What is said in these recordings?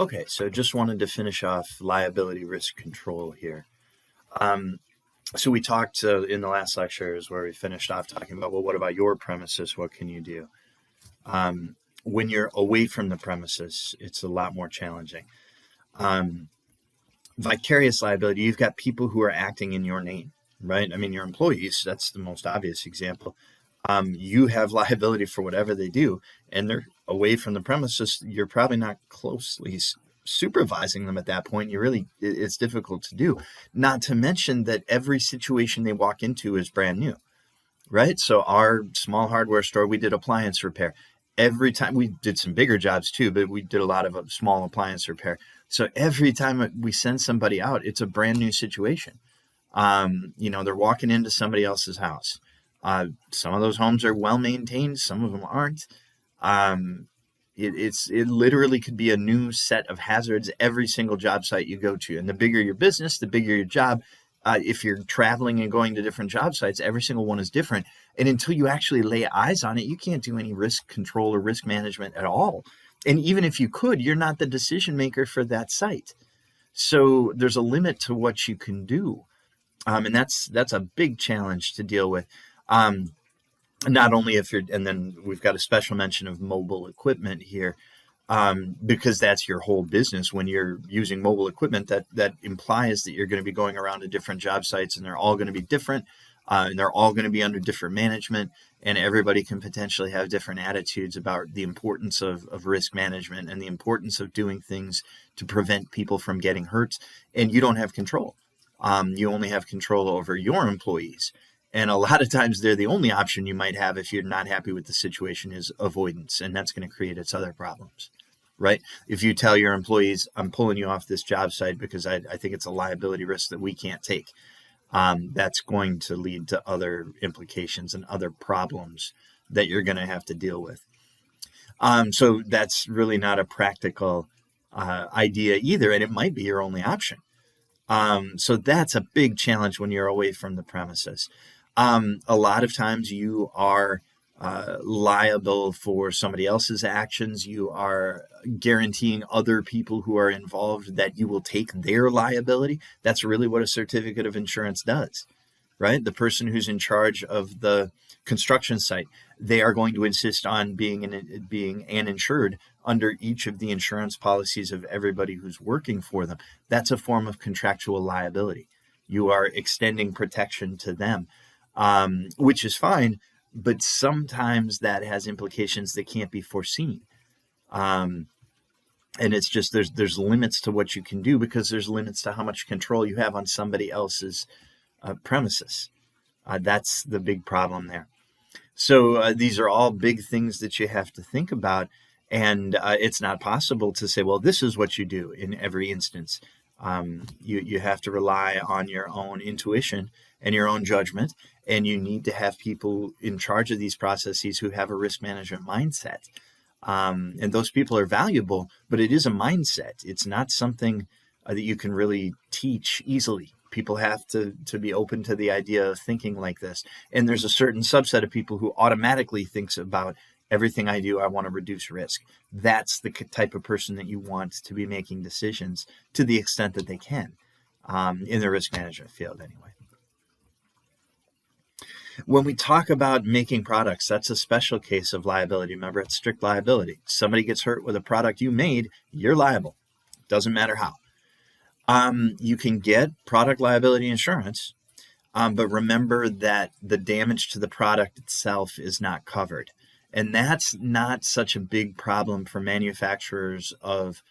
Okay, so just wanted to finish off liability risk control here. So we talked in the last lectures where we finished off talking about, well, what about your premises? What can you do? When you're away from the premises, it's a lot more challenging. Vicarious liability, you've got people who are acting in your name, right? I mean, your employees, that's the most obvious example. You have liability for whatever they do, and they're away from the premises. You're probably not closely supervising them at that point. It's difficult to do. Not to mention that every situation they walk into is brand new, right? So our small hardware store, we did appliance repair. Every time, we did some bigger jobs too, but we did a lot of small appliance repair. So every time we send somebody out, it's a brand new situation. They're walking into somebody else's house. Some of those homes are well maintained, some of them aren't. It literally could be a new set of hazards every single job site you go to. And the bigger your business, the bigger your job. If you're traveling and going to different job sites, every single one is different. And until you actually lay eyes on it, you can't do any risk control or risk management at all. And even if you could, you're not the decision maker for that site. So there's a limit to what you can do. And that's a big challenge to deal with. Not only and then we've got a special mention of mobile equipment here, because that's your whole business. When you're using mobile equipment, that implies that you're going to be going around to different job sites, and they're all going to be different, and they're all going to be under different management, and everybody can potentially have different attitudes about the importance of risk management and the importance of doing things to prevent people from getting hurt. And you don't have control. You only have control over your employees. And a lot of times they're the only option you might have if you're not happy with the situation is avoidance. And that's going to create its other problems, right? If you tell your employees, I'm pulling you off this job site because I think it's a liability risk that we can't take, that's going to lead to other implications and other problems that you're going to have to deal with. So that's really not a practical idea either. And it might be your only option. So that's a big challenge when you're away from the premises. A lot of times you are liable for somebody else's actions. You are guaranteeing other people who are involved that you will take their liability. That's really what a certificate of insurance does, right? The person who's in charge of the construction site, they are going to insist on being an insured under each of the insurance policies of everybody who's working for them. That's a form of contractual liability. You are extending protection to them, which is fine, but sometimes that has implications that can't be foreseen. And it's just there's limits to what you can do because there's limits to how much control you have on somebody else's premises. That's the big problem there. So these are all big things that you have to think about. And it's not possible to say, well, this is what you do in every instance. You have to rely on your own intuition and your own judgment. And you need to have people in charge of these processes who have a risk management mindset. And those people are valuable, but it is a mindset. It's not something that you can really teach easily. People have to be open to the idea of thinking like this. And there's a certain subset of people who automatically thinks about everything I do, I want to reduce risk. That's the type of person that you want to be making decisions to the extent that they can in the risk management field anyway. When we talk about making products, that's a special case of liability. Remember, it's strict liability. Somebody gets hurt with a product you made, you're liable. Doesn't matter how. You can get product liability insurance, but remember that the damage to the product itself is not covered. And that's not such a big problem for manufacturers of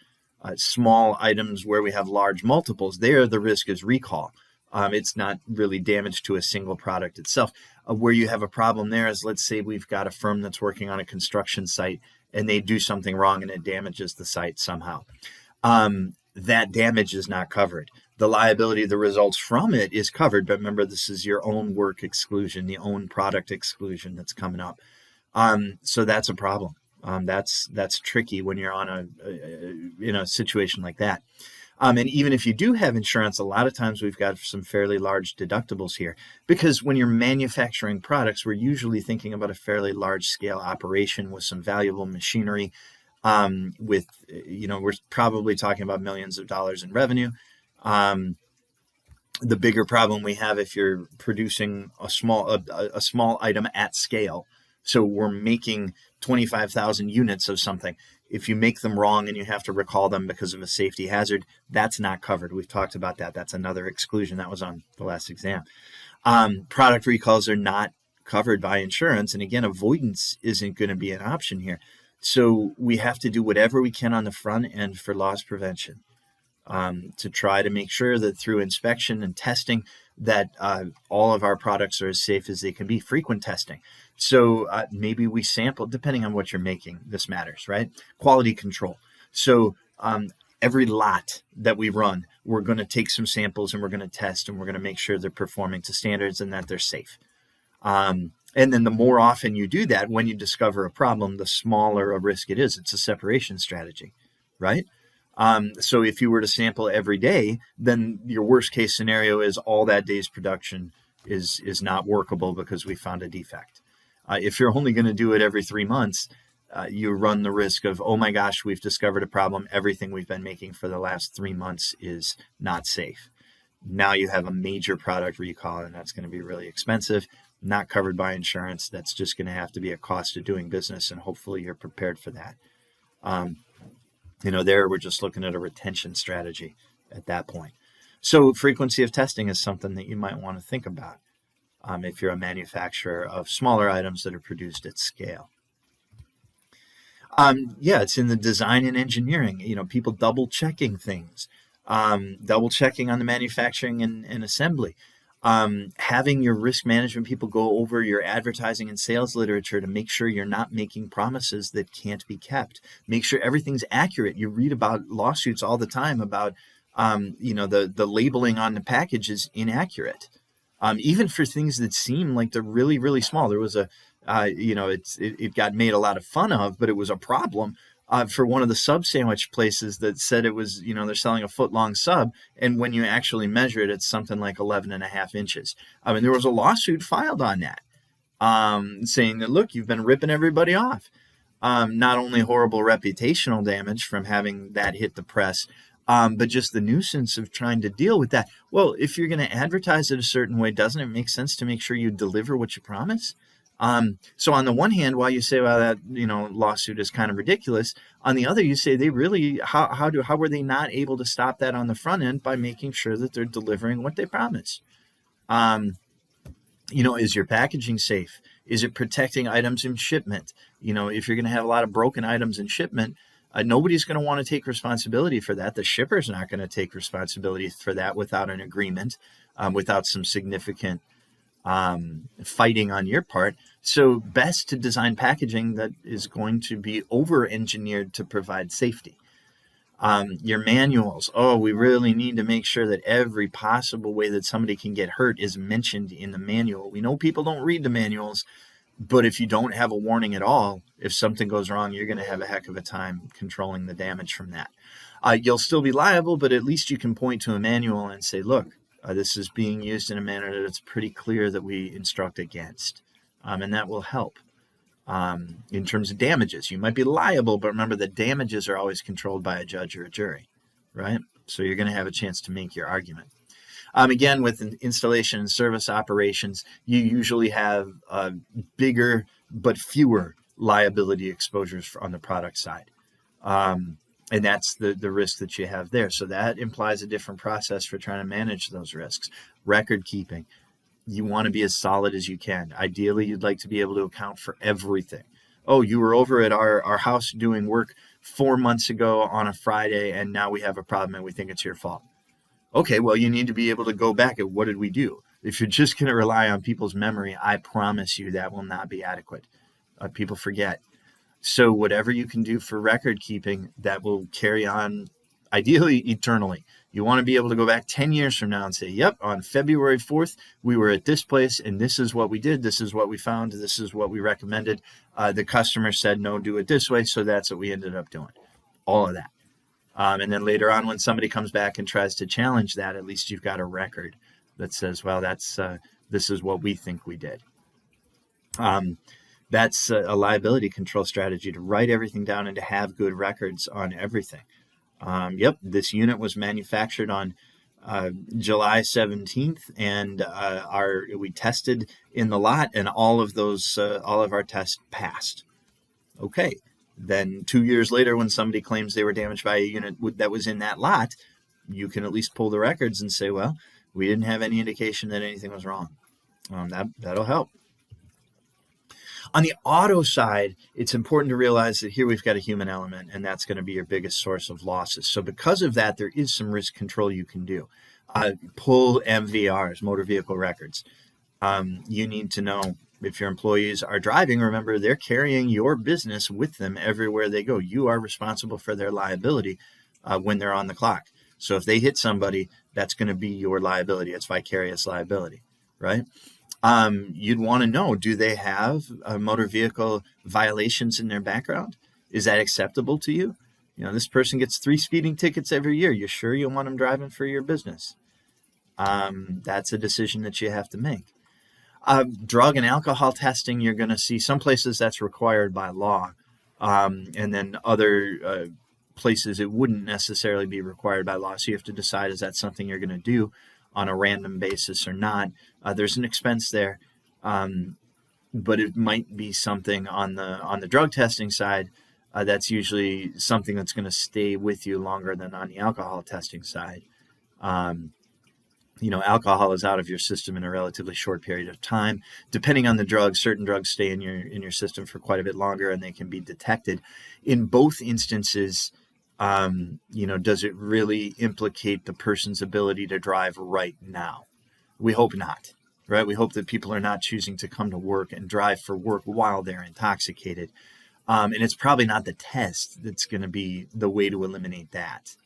small items where we have large multiples. There, the risk is recall. It's not really damage to a single product itself. Where you have a problem there is, let's say we've got a firm that's working on a construction site and they do something wrong and it damages the site somehow. That damage is not covered. The liability that results from it is covered, but remember, this is your own work exclusion, the own product exclusion that's coming up. So that's a problem. That's tricky when you're on a situation like that. And even if you do have insurance, a lot of times we've got some fairly large deductibles here, because when you're manufacturing products, we're usually thinking about a fairly large scale operation with some valuable machinery. with, we're probably talking about millions of dollars in revenue. The bigger problem we have if you're producing a small item at scale. So we're making 25,000 units of something. If you make them wrong and you have to recall them because of a safety hazard, that's not covered. We've talked about that. That's another exclusion that was on the last exam. Product recalls are not covered by insurance. And again, avoidance isn't going to be an option here. So we have to do whatever we can on the front end for loss prevention. To try to make sure that through inspection and testing that all of our products are as safe as they can be. Frequent testing. So maybe we sample, depending on what you're making, this matters, right? Quality control. So every lot that we run, we're going to take some samples and we're going to test and we're going to make sure they're performing to standards and that they're safe. And then the more often you do that, when you discover a problem, the smaller a risk it is. It's a separation strategy, right? So if you were to sample every day, then your worst case scenario is all that day's production is not workable because we found a defect. If you're only going to do it every 3 months, you run the risk of, oh my gosh, we've discovered a problem. Everything we've been making for the last 3 months is not safe. Now you have a major product recall, and that's going to be really expensive, not covered by insurance. That's just going to have to be a cost of doing business, and hopefully you're prepared for that. There we're just looking at a retention strategy at that point. So frequency of testing is something that you might want to think about if you're a manufacturer of smaller items that are produced at scale. It's in the design and engineering, people double checking things, double checking on the manufacturing and assembly. Having your risk management people go over your advertising and sales literature to make sure you're not making promises that can't be kept. Make sure everything's accurate. You read about lawsuits all the time about, the labeling on the package is inaccurate. Even for things that seem like they're really, really small. There was it got made a lot of fun of, but it was a problem. For one of the sub sandwich places that said it was, they're selling a foot-long sub, and when you actually measure it, it's something like 11.5 inches. There was a lawsuit filed on that, saying that, look, you've been ripping everybody off. Not only horrible reputational damage from having that hit the press, but just the nuisance of trying to deal with that. Well, if you're going to advertise it a certain way, doesn't it make sense to make sure you deliver what you promise? So on the one hand, while you say, well, that, lawsuit is kind of ridiculous, on the other, you say they really, how were they not able to stop that on the front end by making sure that they're delivering what they promise? Is your packaging safe? Is it protecting items in shipment? If you're going to have a lot of broken items in shipment, nobody's going to want to take responsibility for that. The shipper's not going to take responsibility for that without an agreement, without some significant fighting on your part. So best to design packaging that is going to be over-engineered to provide safety. Your manuals. We really need to make sure that every possible way that somebody can get hurt is mentioned in the manual. We know people don't read the manuals, but if you don't have a warning at all, if something goes wrong, you're going to have a heck of a time controlling the damage from that. You'll still be liable, but at least you can point to a manual and say, look, this is being used in a manner that it's pretty clear that we instruct against. And that will help. In terms of damages, you might be liable, but remember that damages are always controlled by a judge or a jury, right? So you're going to have a chance to make your argument. Again, with installation and service operations, you usually have bigger but fewer liability exposures on the product side. And that's the risk that you have there. So that implies a different process for trying to manage those risks. Record keeping. You want to be as solid as you can. Ideally, you'd like to be able to account for everything. Oh, you were over at our house doing work 4 months ago on a Friday, and now we have a problem and we think it's your fault. Okay, well, you need to be able to go back at what did we do? If you're just going to rely on people's memory, I promise you that will not be adequate. People forget. So whatever you can do for record keeping, that will carry on, ideally, eternally. You want to be able to go back 10 years from now and say, yep, on February 4th, we were at this place, and this is what we did. This is what we found. This is what we recommended. The customer said, no, do it this way. So that's what we ended up doing. All of that. And then later on, when somebody comes back and tries to challenge that, at least you've got a record that says, well, this is what we think we did. That's a liability control strategy, to write everything down and to have good records on everything. Yep, this unit was manufactured on July 17th, and we tested in the lot, and all of our tests passed. Okay, then 2 years later, when somebody claims they were damaged by a unit that was in that lot, you can at least pull the records and say, well, we didn't have any indication that anything was wrong. That'll help. On the auto side, it's important to realize that here we've got a human element, and that's going to be your biggest source of losses. So because of that, there is some risk control you can do. Pull MVRs, motor vehicle records. You need to know if your employees are driving. Remember, they're carrying your business with them everywhere they go. You are responsible for their liability when they're on the clock. So if they hit somebody, that's going to be your liability. It's vicarious liability, right? You'd want to know, do they have motor vehicle violations in their background? Is that acceptable to you? You know, this person gets 3 speeding tickets every year. You sure you want them driving for your business? That's a decision that you have to make. Drug and alcohol testing, you're going to see some places that's required by law. And then other places it wouldn't necessarily be required by law. So you have to decide, is that something you're going to do on a random basis or not? There's an expense there, but it might be something on the drug testing side that's usually something that's going to stay with you longer than on the alcohol testing side. Alcohol is out of your system in a relatively short period of time. Depending on the drug, certain drugs stay in your system for quite a bit longer, and they can be detected. In both instances, does it really implicate the person's ability to drive right now? We hope not, right? We hope that people are not choosing to come to work and drive for work while they're intoxicated. And it's probably not the test that's going to be the way to eliminate that.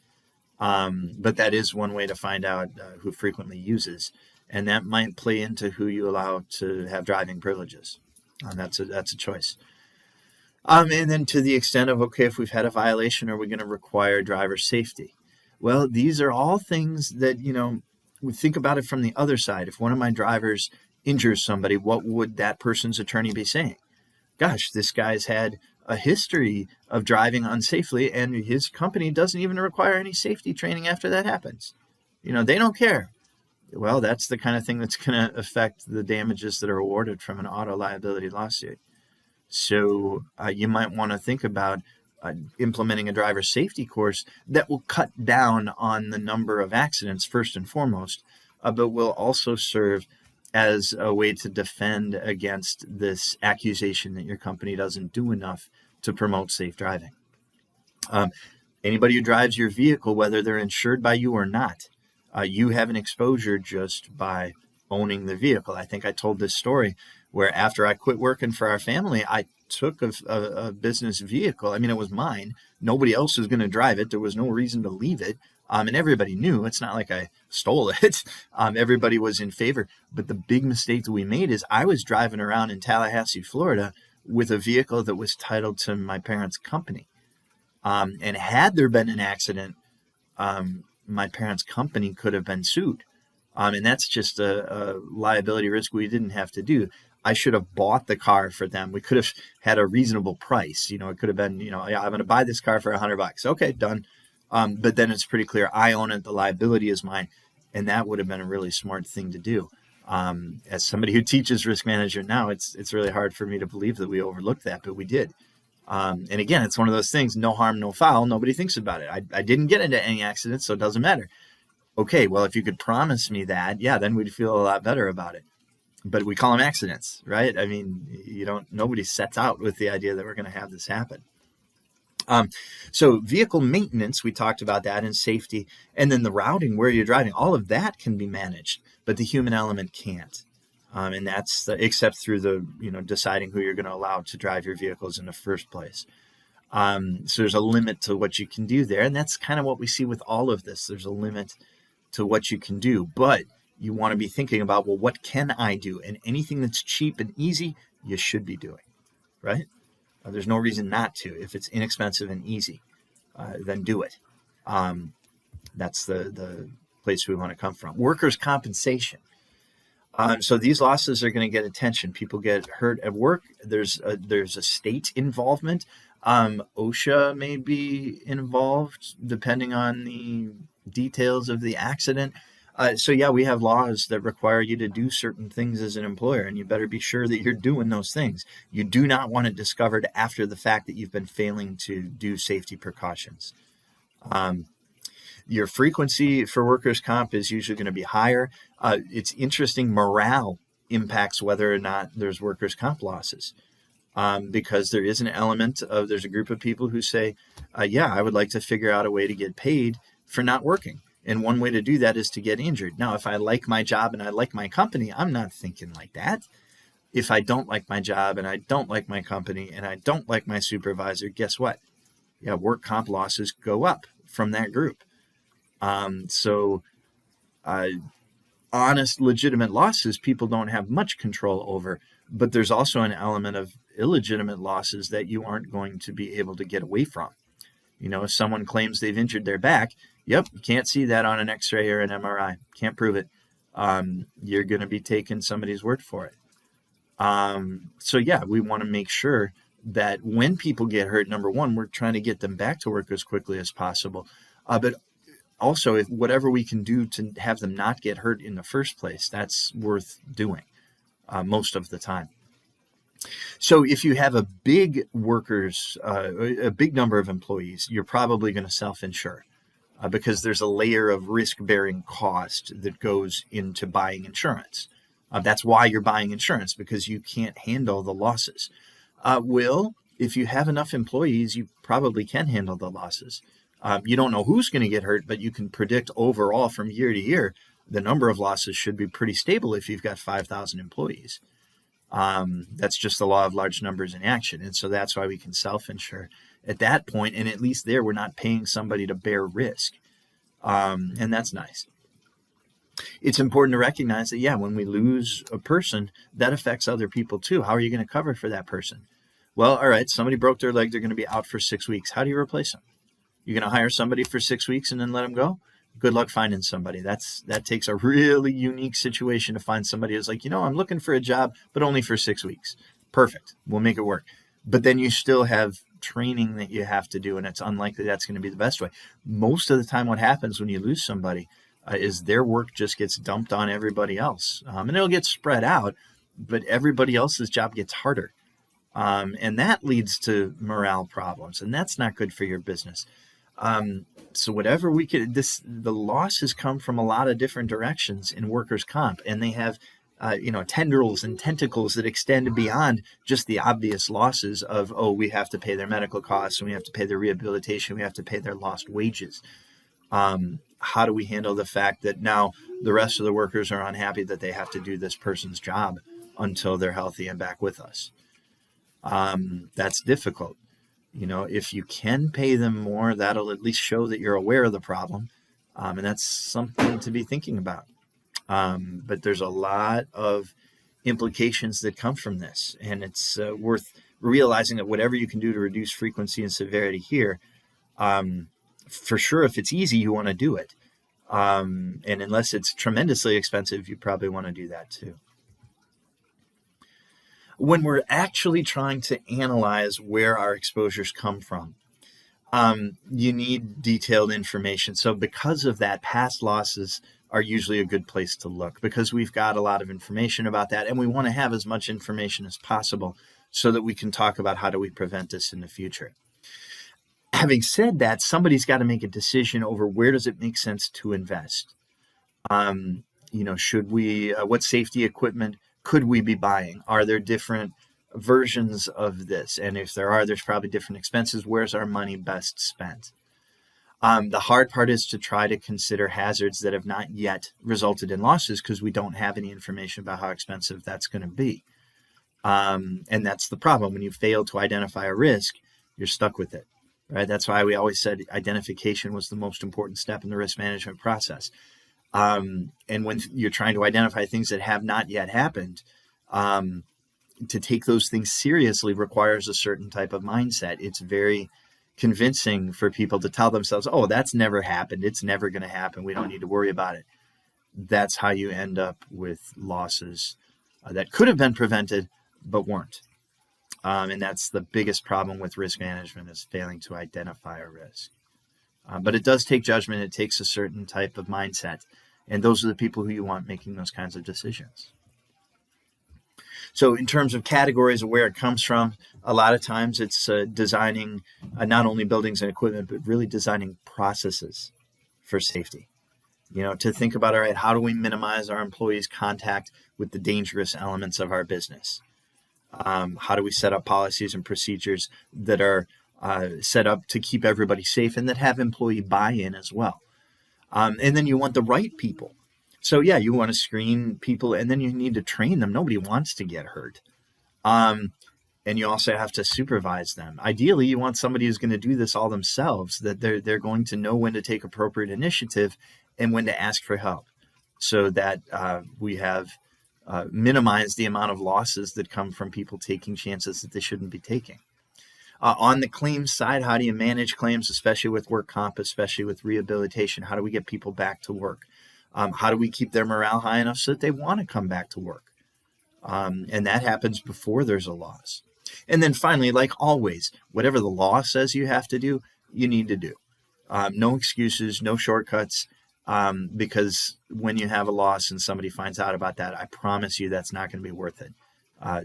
But that is one way to find out who frequently uses, and that might play into who you allow to have driving privileges. That's a choice. And then to the extent of, okay, if we've had a violation, are we going to require driver safety? Well, these are all things that, we think about it from the other side. If one of my drivers injures somebody, what would that person's attorney be saying? Gosh, this guy's had a history of driving unsafely, and his company doesn't even require any safety training after that happens. They don't care. Well, that's the kind of thing that's going to affect the damages that are awarded from an auto liability lawsuit. So you might want to think about implementing a driver safety course that will cut down on the number of accidents first and foremost, but will also serve as a way to defend against this accusation that your company doesn't do enough to promote safe driving. Anybody who drives your vehicle, whether they're insured by you or not, you have an exposure just by owning the vehicle. I think I told this story where after I quit working for our family, I took a business vehicle. I mean, it was mine. Nobody else was going to drive it. There was no reason to leave it. And everybody knew. It's not like I stole it. Everybody was in favor. But the big mistake that we made is I was driving around in Tallahassee, Florida, with a vehicle that was titled to my parents' company. And had there been an accident, my parents' company could have been sued. And that's just a liability risk we didn't have to do. I should have bought the car for them. We could have had a reasonable price. It could have been, I'm going to buy this car for $100. Okay, done. But then it's pretty clear I own it. The liability is mine. And that would have been a really smart thing to do. As somebody who teaches risk management now, it's really hard for me to believe that we overlooked that, but we did. And again, it's one of those things, no harm, no foul. Nobody thinks about it. I didn't get into any accidents, so it doesn't matter. Okay, well, if you could promise me that, yeah, then we'd feel a lot better about it. But we call them accidents, right? I mean, nobody sets out with the idea that we're going to have this happen. So vehicle maintenance, we talked about that, and safety, and then the routing, where you're driving, all of that can be managed, but the human element can't. And that's except through the, deciding who you're going to allow to drive your vehicles in the first place. So there's a limit to what you can do there. And that's kind of what we see with all of this. There's a limit to what you can do, but you want to be thinking about, well, what can I do? And anything that's cheap and easy, you should be doing, right? There's no reason not to. If it's inexpensive and easy, then do it. That's the place we want to come from. Workers' compensation. So these losses are going to get attention. People get hurt at work. There's a state involvement. OSHA may be involved depending on the details of the accident. So yeah, we have laws that require you to do certain things as an employer, and you better be sure that you're doing those things. You do not want it discovered after the fact that you've been failing to do safety precautions. Your frequency for workers' comp is usually going to be higher. It's interesting, morale impacts whether or not there's workers' comp losses, because there is an element of, there's a group of people who say, yeah, I would like to figure out a way to get paid for not working. And one way to do that is to get injured. Now, if I like my job and I like my company, I'm not thinking like that. If I don't like my job and I don't like my company and I don't like my supervisor, guess what? Yeah, work comp losses go up from that group. So honest, legitimate losses, people don't have much control over, but there's also an element of illegitimate losses that you aren't going to be able to get away from. You know, if someone claims they've injured their back, yep, you can't see that on an X-ray or an MRI. Can't prove it. You're going to be taking somebody's word for it. So yeah, we want to make sure that when people get hurt, number one, we're trying to get them back to work as quickly as possible. But also, if whatever we can do to have them not get hurt in the first place, that's worth doing most of the time. So if you have a big a big number of employees, you're probably going to self-insure because there's a layer of risk-bearing cost that goes into buying insurance. That's why you're buying insurance, because you can't handle the losses. If you have enough employees, you probably can handle the losses. You don't know who's going to get hurt, but you can predict overall from year to year, the number of losses should be pretty stable if you've got 5,000 employees. That's just the law of large numbers in action. And so that's why we can self-insure at that point. And at least there, we're not paying somebody to bear risk. And that's nice. It's important to recognize that, yeah, when we lose a person, that affects other people too. How are you going to cover for that person? Well, all right, somebody broke their leg. They're going to be out for 6 weeks. How do you replace them? You're going to hire somebody for 6 weeks and then let them go? Good luck finding somebody. That takes a really unique situation to find somebody who's like, I'm looking for a job, but only for 6 weeks. Perfect. We'll make it work. But then you still have training that you have to do, and it's unlikely that's going to be the best way. Most of the time what happens when you lose somebody is their work just gets dumped on everybody else. And it'll get spread out, but everybody else's job gets harder. And that leads to morale problems, and that's not good for your business. So whatever we could, the losses come from a lot of different directions in workers' comp, and they have, tendrils and tentacles that extend beyond just the obvious losses of, we have to pay their medical costs and we have to pay their rehabilitation, we have to pay their lost wages. How do we handle the fact that now the rest of the workers are unhappy that they have to do this person's job until they're healthy and back with us? That's difficult. If you can pay them more, that'll at least show that you're aware of the problem. And that's something to be thinking about. But there's a lot of implications that come from this. And it's worth realizing that whatever you can do to reduce frequency and severity here, for sure, if it's easy, you want to do it. And unless it's tremendously expensive, you probably want to do that too. When we're actually trying to analyze where our exposures come from, you need detailed information. So because of that, past losses are usually a good place to look, because we've got a lot of information about that, and we want to have as much information as possible so that we can talk about how do we prevent this in the future. Having said that, somebody's got to make a decision over where does it make sense to invest. Should we, what safety equipment could we be buying? Are there different versions of this? And if there are, there's probably different expenses. Where's our money best spent? The hard part is to try to consider hazards that have not yet resulted in losses, because we don't have any information about how expensive that's going to be. And that's the problem. When you fail to identify a risk, you're stuck with it, right? That's why we always said identification was the most important step in the risk management process. And when you're trying to identify things that have not yet happened, to take those things seriously requires a certain type of mindset. It's very convincing for people to tell themselves, that's never happened. It's never going to happen. We don't need to worry about it. that's how you end up with losses that could have been prevented but weren't. And that's the biggest problem with risk management, is failing to identify a risk. But it does take judgment. It takes a certain type of mindset. And those are the people who you want making those kinds of decisions. So in terms of categories of where it comes from, a lot of times it's designing not only buildings and equipment, but really designing processes for safety. To think about, all right, how do we minimize our employees' contact with the dangerous elements of our business? How do we set up policies and procedures that are set up to keep everybody safe and that have employee buy-in as well? And then you want the right people. So yeah, you want to screen people, and then you need to train them. Nobody wants to get hurt. And you also have to supervise them. Ideally, you want somebody who's going to do this all themselves, that they're going to know when to take appropriate initiative and when to ask for help, so that we have minimized the amount of losses that come from people taking chances that they shouldn't be taking. On the claims side, how do you manage claims, especially with work comp, especially with rehabilitation? How do we get people back to work? How do we keep their morale high enough so that they want to come back to work? And that happens before there's a loss. And then finally, like always, whatever the law says you have to do, you need to do. No excuses, no shortcuts, because when you have a loss and somebody finds out about that, I promise you that's not going to be worth it.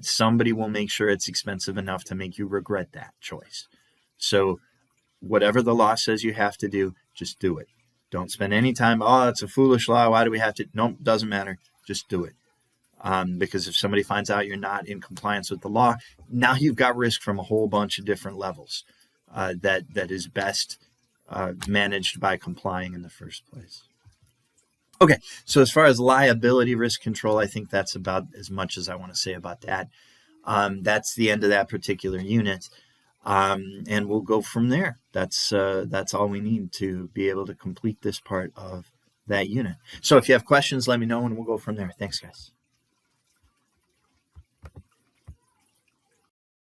Somebody will make sure it's expensive enough to make you regret that choice. So whatever the law says you have to do, just do it. Don't spend any time, it's a foolish law, why do we have to? No, doesn't matter. Just do it. Because if somebody finds out you're not in compliance with the law, now you've got risk from a whole bunch of different levels that is best managed by complying in the first place. Okay, so as far as liability risk control, I think that's about as much as I want to say about that. That's the end of that particular unit. And we'll go from there. That's all we need to be able to complete this part of that unit. So if you have questions, let me know and we'll go from there. Thanks, guys.